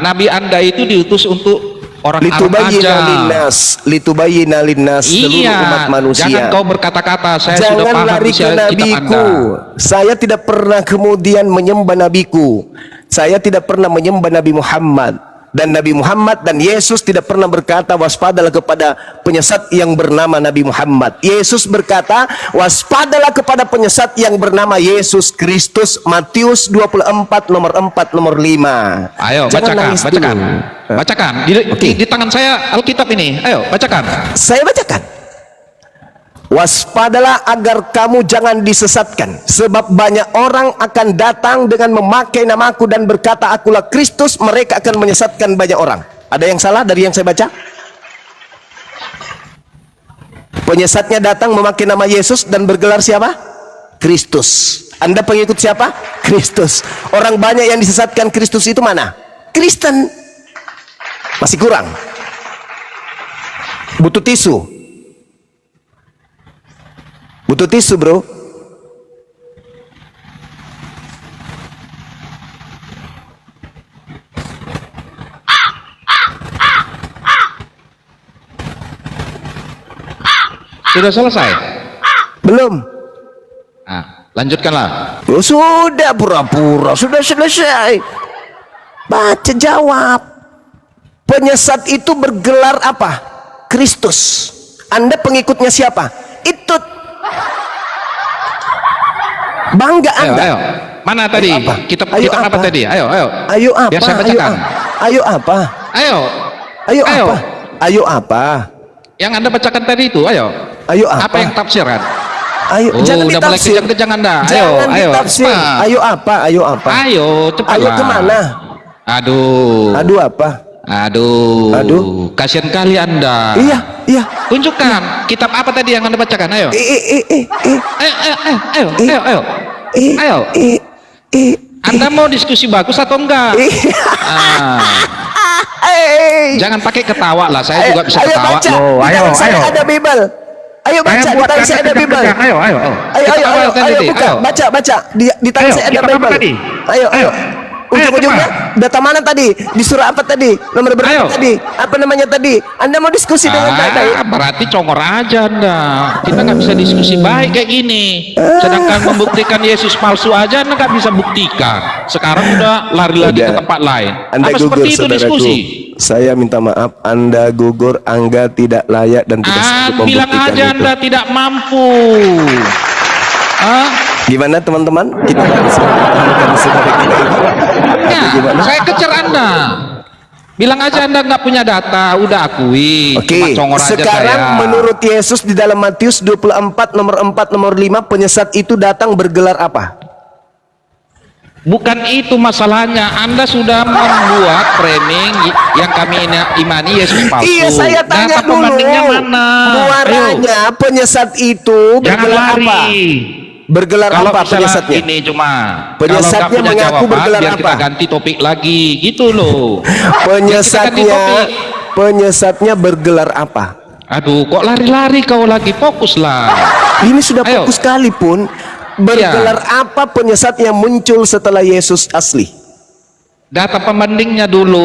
Nabi Anda itu diutus untuk orang Arab Litubayyina aja. linnas, litubayyina linnas seluruh Iya, umat manusia. jangan kau berkata-kata. Saya sudah Jangan paham lari isi ke kitab nabiku. Anda. Saya tidak pernah kemudian menyembah nabiku. Saya tidak pernah menyembah Nabi Muhammad. Dan Nabi Muhammad dan Yesus tidak pernah berkata waspadalah kepada penyesat yang bernama Nabi Muhammad. Yesus berkata waspadalah kepada penyesat yang bernama Yesus Kristus. Matius 24 nomor 4 nomor 5. Ayo, Jangan bacakan, nangis bacakan. dulu. Bacakan. Oke. Di tangan saya Alkitab ini. Ayo, bacakan. Saya bacakan. Waspadalah agar kamu jangan disesatkan, sebab banyak orang akan datang dengan memakai namaku dan berkata akulah Kristus, mereka akan menyesatkan banyak orang. Ada yang salah dari yang saya baca? Penyesatnya datang memakai nama Yesus dan bergelar siapa? Kristus. Anda pengikut siapa? Kristus. Orang banyak yang disesatkan Kristus itu mana? Kristen. Masih kurang. Butuh tisu. Butuh tisu, bro. Sudah selesai? Belum. Lanjutkanlah. Oh, sudah pura-pura. Sudah selesai. Baca jawab. Penyesat itu bergelar apa? Kristus. Anda pengikutnya siapa? Itu. Bangga Ayo, Anda. ayo. Mana tadi? Ayo apa? Kitab Ayo apa apa? tadi? Ayo, ayo. Ayo apa? Biar saya bacakan. Ayo apa? Ayo. Ayo Ayo. apa? Ayo apa? Yang Anda bacakan tadi itu, ayo. Ayo apa? Apa yang tafsiran? Ayo, Oh, jangan udah mulai ditafsir. kejang-kejang Anda. Ayo, Jangan ayo. ditafsir. Cepat. Ayo apa? Ayo apa? Ayo, cepat. Ayo kemana? Aduh. Aduh apa? Aduh. Aduh. Kasihan kali Anda. Iya, iya. Tunjukkan kitab apa tadi yang Anda bacakan? Ayo. Ayo. Ayo. Anda mau diskusi bagus atau enggak? Ah, jangan pakai ketawa lah. Saya juga bisa ayo ketawa. baca. Loh, Di ayo, tangan saya ayo. ada Bible. Ayo baca, di tangan saya ada Bible. Ayo, ayo. Ayo, Kitab ayo, apa ayo, tadi? ayo, buka, Ayo. baca. Di tangan Ayo, saya ada kitab apa Bible. tadi? Ayo, ayo. Ayo. Ujung-ujungnya data mana tadi? Di surah apa tadi? Nomor berapa Ayo. tadi? Apa namanya tadi? Anda mau diskusi dengan baik-baik? Berarti congor aja Anda. Kita nggak bisa diskusi baik kayak gini. Sedangkan membuktikan Yesus palsu aja Anda nggak bisa buktikan. Sekarang udah lari lagi ke Udah. tempat lain. Anda Apa gugur, seperti itu saudaraku. diskusi? Saya minta maaf, Anda gugur, Angga tidak layak dan tidak sanggup Bilang membuktikan aja itu. Anda tidak mampu. Gimana teman-teman? Kita bisa mempertahankan saudara kita ini. Ya, Atau gimana? saya kejar Anda. Bilang aja Anda nggak punya data, udah akui. Oke, Cuma congor aja sekarang saya. menurut Yesus di dalam Matius 24 nomor 4 nomor 5 penyesat itu datang bergelar apa? Bukan itu masalahnya. Anda sudah membuat framing yang kami imani Yesus palsu. Iya, saya tanya Data dulu. pembandingnya mana? Muaranya penyesat itu Jangan bergelar lari. apa? Bergelar Kalau apa misalnya penyesatnya? ini cuma Penyesatnya kalau nggak punya mengaku jawaban, bergelar biar kita apa? ganti topik lagi gitu loh. Penyesatnya penyesatnya bergelar apa? Aduh, kok lari-lari kau lagi? Fokuslah. Ini sudah Ayo. fokus sekalipun. Bergelar apa penyesat yang muncul setelah Yesus asli? Data pembandingnya dulu.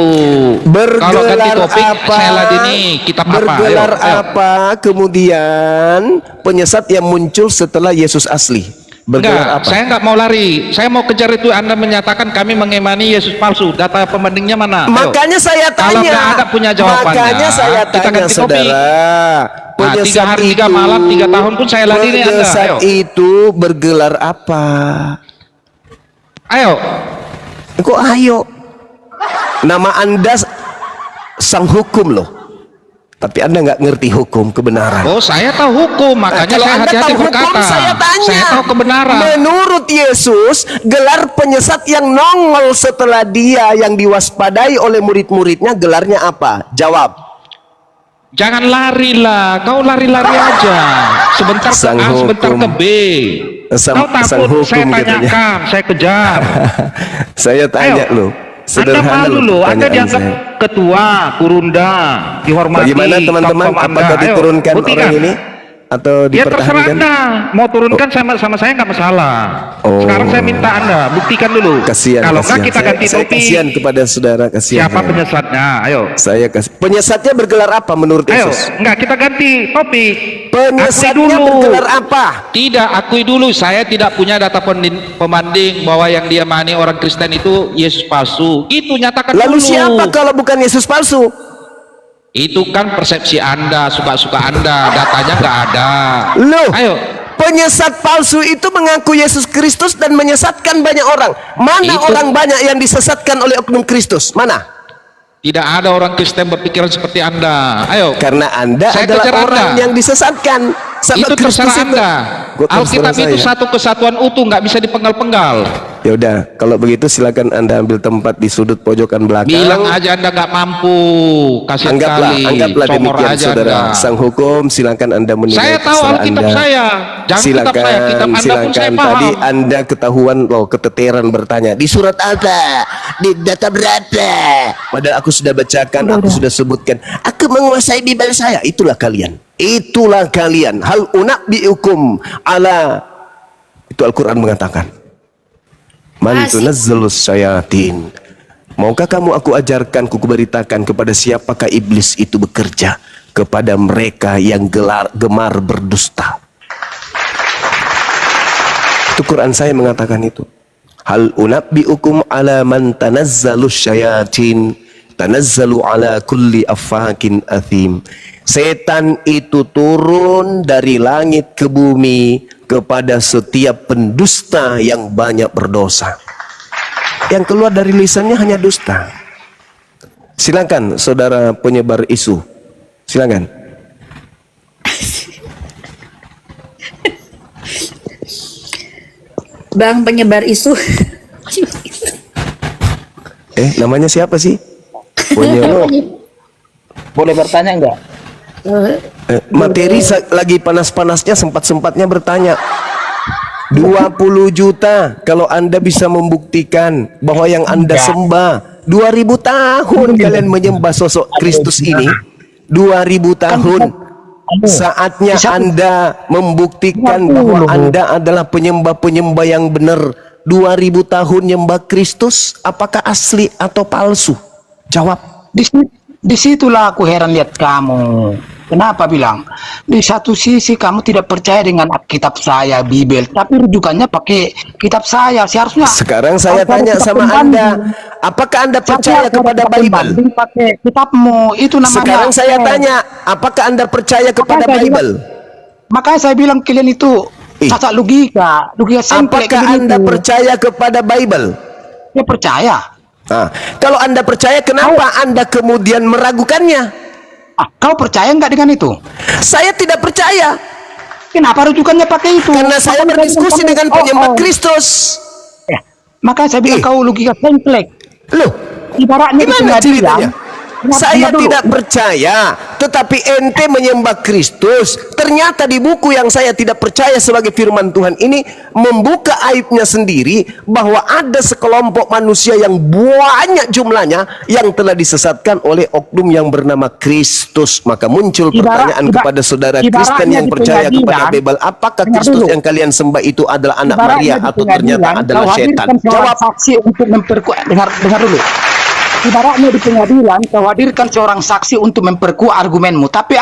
Kalau ganti Bergelar topik, apa? saya ladeni kitab apa? Bergelar Ayo, ayo. apa kemudian penyesat yang muncul setelah Yesus asli? Bergelar Enggak, apa? saya enggak mau lari. Saya mau kejar itu. Anda menyatakan kami mengimani Yesus palsu. Data pembandingnya mana? Ayo. Makanya saya tanya. Kalau nggak ada punya jawabannya, Makanya saya kita tanya, ganti topik. saudara. Nah, 3 hari 3 malam 3 tahun pun saya ladeni Anda. Penyesat Ayo. itu bergelar apa? Ayo. Kok ayo? Nama Anda sang hukum loh. Tapi Anda nggak ngerti hukum kebenaran. Oh, saya tahu hukum, makanya Kalau saya Anda hati-hati tahu hukum, berkata. saya tanya. Saya tahu kebenaran. Menurut Yesus, gelar penyesat yang nongol setelah dia yang diwaspadai oleh murid-muridnya, gelarnya apa? Jawab. Jangan lari lah, kau lari-lari aja. Sebentar ke Sang A, sebentar hukum. ke B. Sang Kau takut hukum saya katanya. tanyakan, saya kejar. Saya tanya Ayo. loh. Anda Sederhana malu loh, Anda pertanyaan dianggap saya. ketua, kurunda, dihormati. Bagaimana teman-teman? top Anda. Apakah Ayo, diturunkan buktikan. orang ini atau Ya terserah dipertahankan? Anda, mau turunkan sama saya nggak masalah. Oh. Sekarang saya minta Anda buktikan dulu. Kasihan, Kalau nggak kasihan. kita ganti Saya topik. kasihan kepada saudara, kasihan. Siapa saya. penyesatnya? Ayo. Saya kasih. Penyesatnya bergelar apa menurut Ayo, Yesus? enggak kita ganti topik. Penyesatnya Akui dulu. bergelar apa? Tidak, akui dulu. Saya tidak punya data pembanding bahwa yang dia mani orang Kristen itu Yesus palsu. Itu nyatakan Lalu dulu. siapa kalau bukan Yesus palsu? Itu kan persepsi Anda, suka-suka Anda. Datanya nggak ada. Loh, Ayo. penyesat palsu itu mengaku Yesus Kristus dan menyesatkan banyak orang. Mana Itu- orang banyak yang disesatkan oleh oknum Kristus? Mana? Tidak ada orang Kristen berpikiran seperti Anda. Ayo. Karena Anda Saya adalah kejar orang Anda. yang disesatkan. Sama Itu Kristus terserah itu. Anda. Kok terserah Alkitab itu saya? satu kesatuan utuh, nggak bisa dipenggal-penggal. Ya udah, kalau begitu silakan Anda ambil tempat di sudut pojokan belakang. Bilang aja Anda nggak mampu. Kasih kali. Anggaplah Comor demikian, aja saudara. Anda. Sang hukum, silakan Anda menilai. Saya tahu terserah Alkitab Anda. saya. Jangan kitab saya, kitab Anda pun saya paham. Tadi Anda ketahuan loh, keteteran bertanya di surat apa, di data berapa. Padahal aku sudah bacakan, aku sudah sebutkan. Aku menguasai Bible saya. Itulah kalian. Itulah kalian. Hal unabbiukum ala, itu Al-Quran mengatakan. Man tunazzalus syayatin. Maukah kamu aku ajarkan, kuku beritakan kepada siapakah iblis itu bekerja? Kepada mereka yang gemar berdusta. Itu Quran saya mengatakan itu. Hal unabbiukum ala man tanazzalus syayatin. Tanazzalu ala kulli affakin athim. Setan itu turun dari langit ke bumi kepada setiap pendusta yang banyak berdosa. Yang keluar dari lisannya hanya dusta. Silakan saudara penyebar isu. Silakan. Bang penyebar isu. Namanya siapa sih? Bonyono. Boleh bertanya enggak? Materi lagi panas-panasnya, sempat-sempatnya bertanya. 20 juta kalau Anda bisa membuktikan bahwa yang Anda sembah 2000 tahun kalian menyembah sosok Kristus ini. 2000 tahun. Saatnya Anda membuktikan bahwa Anda adalah penyembah-penyembah yang benar. 2000 tahun nyembah Kristus, apakah asli atau palsu? Jawab. Disitulah aku heran lihat kamu. Kenapa bilang? Di satu sisi kamu tidak percaya dengan kitab saya, Bible, tapi rujukannya pakai kitab saya. Seharusnya. Sekarang saya harus tanya ada sama pembanding. Anda, apakah Anda percaya Seharusnya kepada ada Bible? pembanding pakai kitabmu. Itu namanya. Sekarang saya tanya, apakah Anda percaya kepada saya Bible? Makanya saya bilang kalian itu cacat logika sampel. Apakah Anda percaya kepada Bible? Ya percaya. Nah, kalau Anda percaya, kenapa Anda kemudian meragukannya? Kau percaya nggak dengan itu? Saya tidak percaya. Kenapa rujukannya pakai itu? Karena saya berdiskusi dengan penyembah Kristus. Makanya saya bilang kau logika sampel. Loh, Ibaratnya di gimana pengadilan. ceritanya? Saya dulu. tidak percaya, tetapi ente menyembah Kristus. Ternyata di buku yang saya tidak percaya sebagai firman Tuhan ini membuka aibnya sendiri, bahwa ada sekelompok manusia yang banyak jumlahnya yang telah disesatkan oleh oknum yang bernama Kristus. Maka muncul pertanyaan kepada saudara Kristen yang percaya kepada Bible, apakah Kristus yang kalian sembah itu adalah anak Maria atau ternyata adalah setan? Jawab. Saksi untuk memperkuat, dengar dulu. Ibaratnya di pengadilan kau hadirkan seorang saksi untuk memperkuat argumenmu, tapi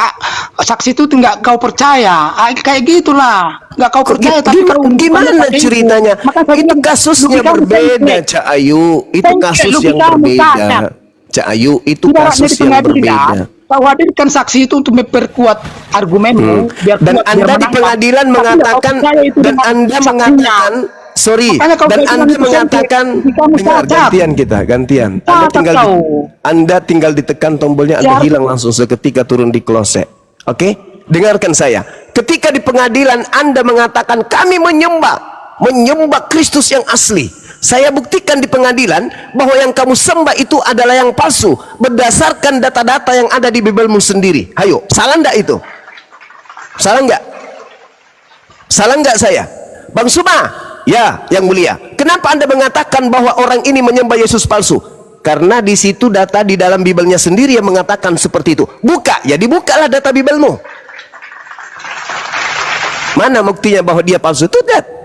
saksi itu nggak kau percaya. Kayak gitulah, nggak kau percaya. Tapi gimana ceritanya? Itu kasusnya berbeda, Cak Ayu. Itu kasus yang berbeda, Cak Ayu. Itu kasus yang berbeda. Kau hadirkan saksi itu untuk memperkuat argumenmu. Dan Anda di pengadilan mengatakan, dan Anda mengatakan, sorry, dan Anda mengatakan, dengar, gantian. Anda tinggal ditekan tombolnya, Anda hilang langsung seketika turun di kloset. Oke? Dengarkan saya. Ketika di pengadilan Anda mengatakan kami menyembah Kristus yang asli. Saya buktikan di pengadilan bahwa yang kamu sembah itu adalah yang palsu berdasarkan data-data yang ada di Biblemu sendiri. Hayo, salah enggak itu? Salah enggak? Salah enggak saya? Bang Suma, ya, yang mulia. Kenapa Anda mengatakan bahwa orang ini menyembah Yesus palsu? Karena di situ data di dalam Biblenya sendiri yang mengatakan seperti itu. Buka, ya dibukalah data Biblemu. Mana buktinya bahwa dia palsu? Itu lihat.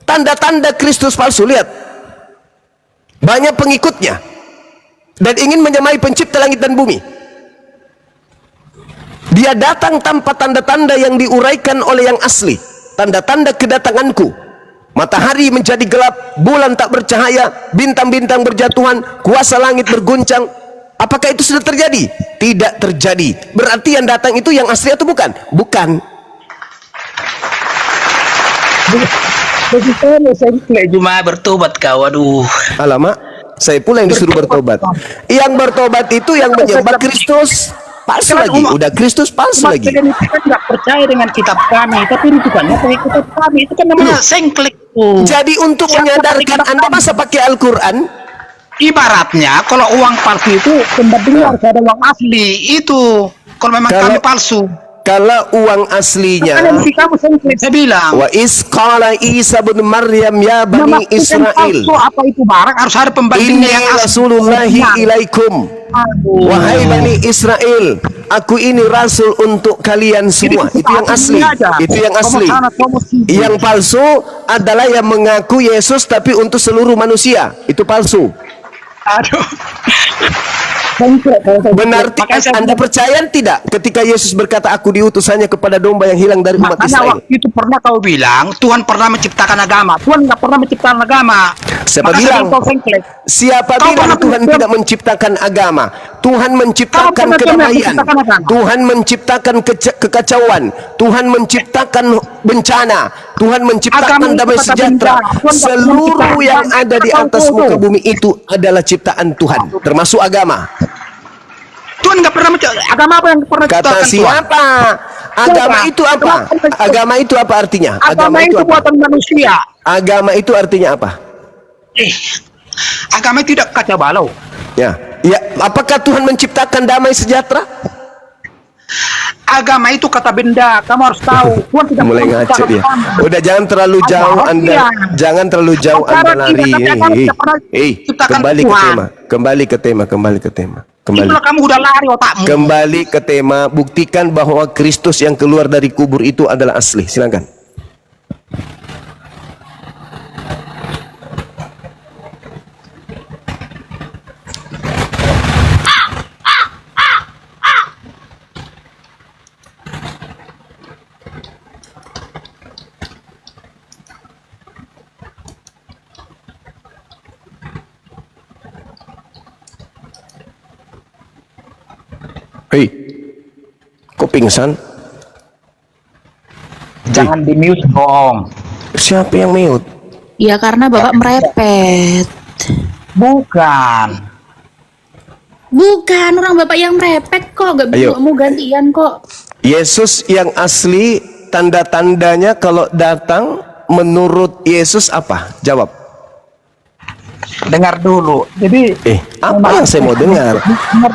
Tanda-tanda Kristus palsu, lihat. Banyak pengikutnya. Dan ingin menyamai pencipta langit dan bumi. Dia datang tanpa tanda-tanda yang diuraikan oleh yang asli. Tanda-tanda kedatanganku. Matahari menjadi gelap, bulan tak bercahaya, bintang-bintang berjatuhan, kuasa langit berguncang. Apakah itu sudah terjadi? Tidak terjadi. Berarti yang datang itu yang asli atau bukan? Bukan. Saya cuma bertobat kau, aduh. Alamak, saya pula yang disuruh bertobat. Yang bertobat itu yang menyembah Kristus palsu lagi. Udah Kristus palsu lagi. Kita tidak percaya dengan kitab kami, tapi rujukannya pakai kitab kami. Itu kan namanya sengklik. Jadi untuk menyadarkan Anda masa pakai Al-Quran? Ibaratnya kalau uang palsu itu pembandingnya harus ada uang asli. Itu kalau memang kami palsu. Kalau uang aslinya, saya bilang, wa isqala Isa bin Maryam ya bani Israel, palsu, apa itu barang harus ada pembandingnya yang asli. Rasulullahi ilaikum, wahai bani Israel, aku ini rasul untuk kalian semua. Itu yang asli. Itu yang asli. Yang palsu adalah yang mengaku Yesus tapi untuk seluruh manusia. Itu palsu. Aduh. Benar, Anda percaya tidak ketika Yesus berkata aku diutus hanya kepada domba yang hilang dari umat Israel? Waktu itu pernah kau bilang Tuhan pernah menciptakan agama. Tuhan nggak pernah menciptakan agama. Siapa bilang? Siapa bilang Tuhan tidak menciptakan agama? Tuhan menciptakan kedamaian. Tuhan menciptakan kekacauan. Tuhan menciptakan bencana. Tuhan menciptakan damai sejahtera. Seluruh yang ada di atas muka bumi itu adalah ciptaan Tuhan, termasuk agama. Tuhan nggak pernah agama apa yang pernah kata siapa? Agama itu apa? Agama itu apa artinya? Agama itu buatan manusia. Agama itu artinya apa? Agama itu tidak kacau balau. Ya, apakah Tuhan menciptakan damai sejahtera? Agama itu kata benda, kamu harus tahu. Tuhan tidak mulai ngaco dia. Udah jangan terlalu jauh Anda, jangan terlalu jauh Anda lari. Kembali ke tema. Kamu udah lari otakmu. Kembali ke tema, buktikan bahwa Kristus yang keluar dari kubur itu adalah asli. Silakan. Hei, kok pingsan? Jangan di mute dong. Siapa yang mute? Ya karena Bapak merepet. Bukan, orang Bapak yang merepet kok. Gak bisa mau gantian kok. Yesus yang asli, tanda-tandanya kalau datang menurut Yesus apa? Jawab. dengar dulu. Jadi Apa yang saya mau dengar?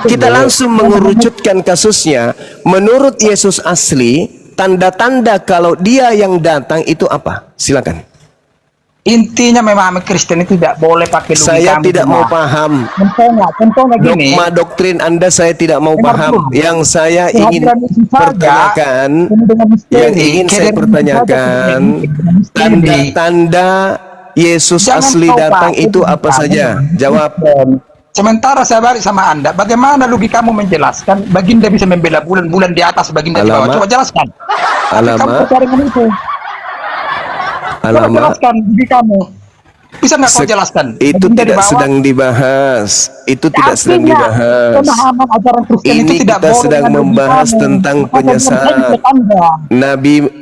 Kita langsung mengerucutkan kasusnya. Menurut Yesus asli, tanda-tanda kalau dia yang datang itu apa? Silakan. intinya memahami Kristen itu tidak boleh pakai logika. Saya tidak mau paham. Contohnya gini. Dogma doktrin Anda saya tidak mau Dengar paham. dulu. Yang saya ingin Kehadiran Yesus saja, pertanyakan, dengan misteri. yang ingin saya Kehadiran pertanyakan, Yesus saja, dengan misteri. tanda-tanda Yesus Jangan asli kau datang pakai itu apa logikamu saja? dengan Jawab. Kristen. Sementara saya balik sama Anda, bagaimana logikamu menjelaskan Baginda bisa membela bulan di atas, Baginda di bawah? Alamak. Coba jelaskan. Tapi kamu Alamak. percaya dengan itu. Coba Alamak. jelaskan logikamu. Bisa nggak kau jelaskan? Itu Baginda di tidak bawah? sedang dibahas. Itu tidak sedang Artinya, dibahas. pemahaman ajaran Kristen itu Ini tidak kita boleh sedang dengan membahas logikamu. tentang Maka penyesat. jangan Anda.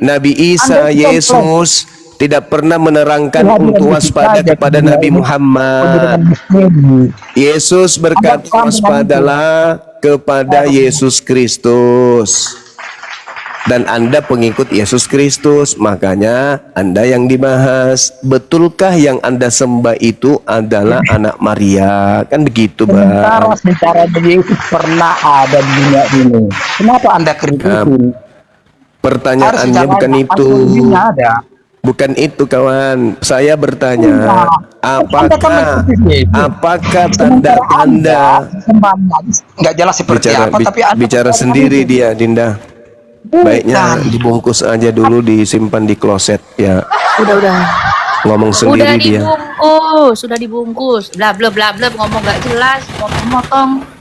Nabi Isa, Anda itu Yesus tidak pernah menerangkan Kehadiran untuk Yesus waspada saja kepada tidak Nabi boleh Muhammad. dengan misteri. Yesus berkata, Anda paham dengan waspadalah kepada Yesus Kristus. Dan Anda pengikut Yesus Kristus, makanya Anda yang dibahas. Betulkah yang Anda sembah itu adalah anak Maria? Kan begitu, Sementara Bang. secara Yesus pernah ada di dunia ini. Kenapa Anda kritikin? Pertanyaannya bukan itu. Ada. Bukan itu, kawan. Saya bertanya, apakah tanda-tanda Nggak jelas seperti bicara apa, tapi Anda bicara percaya sendiri itu. dia, Dinda. Baiknya Bukan. dibungkus aja dulu, disimpan di kloset ya. Udah. Ngomong sendiri dia. Sudah dibungkus. Bla bla bla bla, ngomong gak jelas, motong-motong.